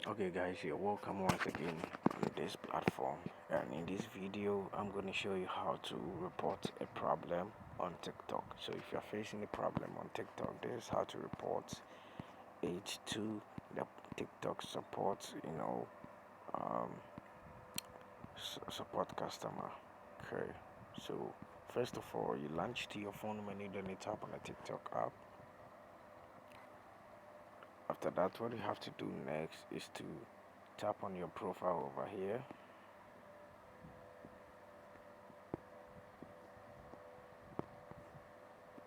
Okay guys, you're welcome once again on this platform, and in this video I'm going to show you how to report a problem on TikTok. So if you're facing a problem on TikTok, this is how to report it to the TikTok support, um, support customer. Okay, so first of all, you launch to your phone menu, then you tap on the TikTok app. After that, what you have to do next is to tap on your profile over here.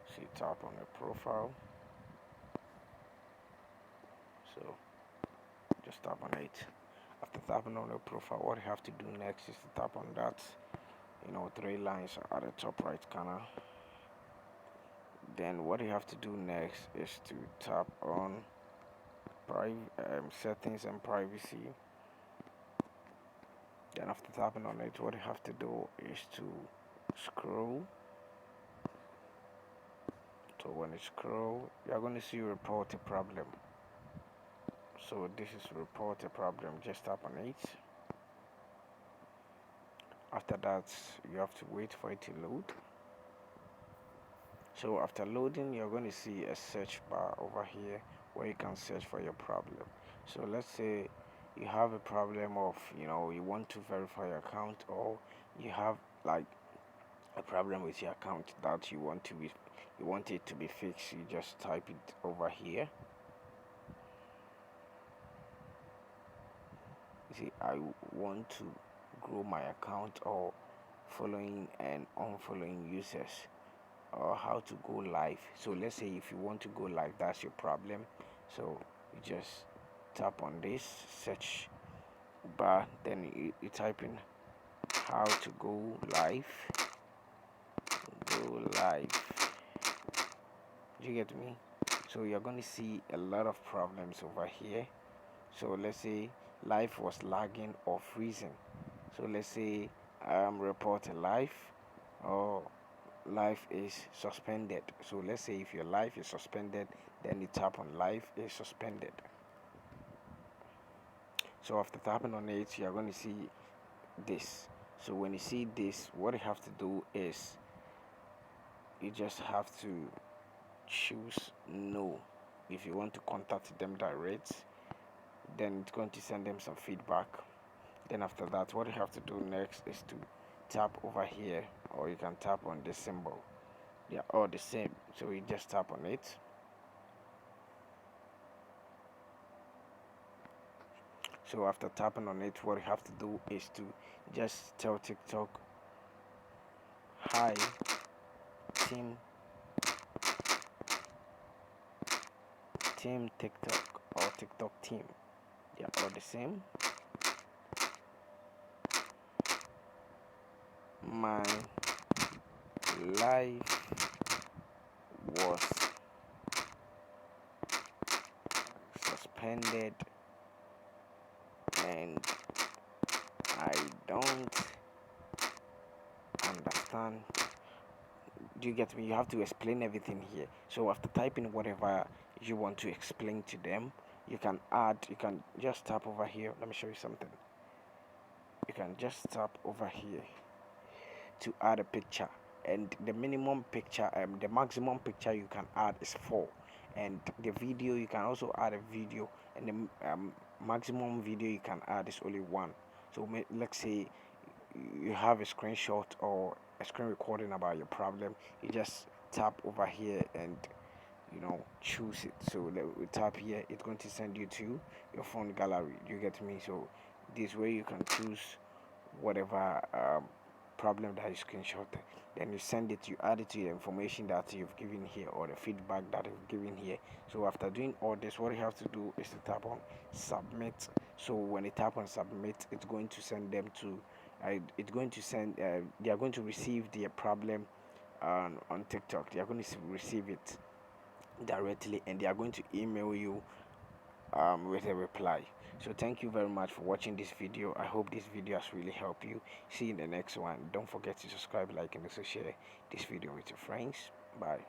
So you tap on the profile. So just tap on it. After tapping on the profile, what you have to do next is to tap on that, three lines at the top right corner. Then what you have to do next is to tap on settings and privacy. Then after tapping on it, what you have to do is to scroll. So when you scroll, you're going to see report a problem. So this is report a problem. Just tap on it. After that, you have to wait for it to load. So after loading, you're going to see a search bar over here where you can search for your problem. So let's say you have a problem of, you want to verify your account, or you have like a problem with your account that you want it to be fixed. You just type it over here. You see, I want to grow my account, or following and unfollowing users, or how to go live. So let's say if you want to go live, that's your problem. So you just tap on this search bar, then you type in how to go live. Do you get me? So you're going to see a lot of problems over here. So let's say live was lagging or freezing. So let's say report a live, or live is suspended. So let's say if your live is suspended, then you tap on live is suspended. So after tapping on it, you're going to see this. So when you see this, what you have to do is you just have to choose no. If you want to contact them direct, then it's going to send them some feedback. Then after that, what you have to do next is to tap over here, or you can tap on this symbol. They are all the same, so you just tap on it. So after tapping on it, what you have to do is to just tell TikTok, hi team TikTok, or TikTok team. They are all the same. My life was suspended, and I don't understand. Do you get me? You have to explain everything here. So after typing whatever you want to explain to them, you can just tap over here. Let me show you something. You can just tap over here to add a picture, and the maximum picture you can add is 4, and the video, you can also add a video, and the maximum video you can add is only 1. So let's say you have a screenshot or a screen recording about your problem. You just tap over here and choose it. So we tap here, it's going to send you to your phone gallery. You get me? So this way you can choose whatever problem that you screenshot, then you send it, you add it to the information that you've given here, or the feedback that you've given here. So after doing all this, what you have to do is to tap on submit. So when you tap on submit, it's going to send them to they are going to receive their problem on TikTok. They are going to receive it directly, and they are going to email you with a reply. So thank you very much for watching this video. I hope this video has really helped you. See you in the next one. Don't forget to subscribe, like, and also share this video with your friends. Bye.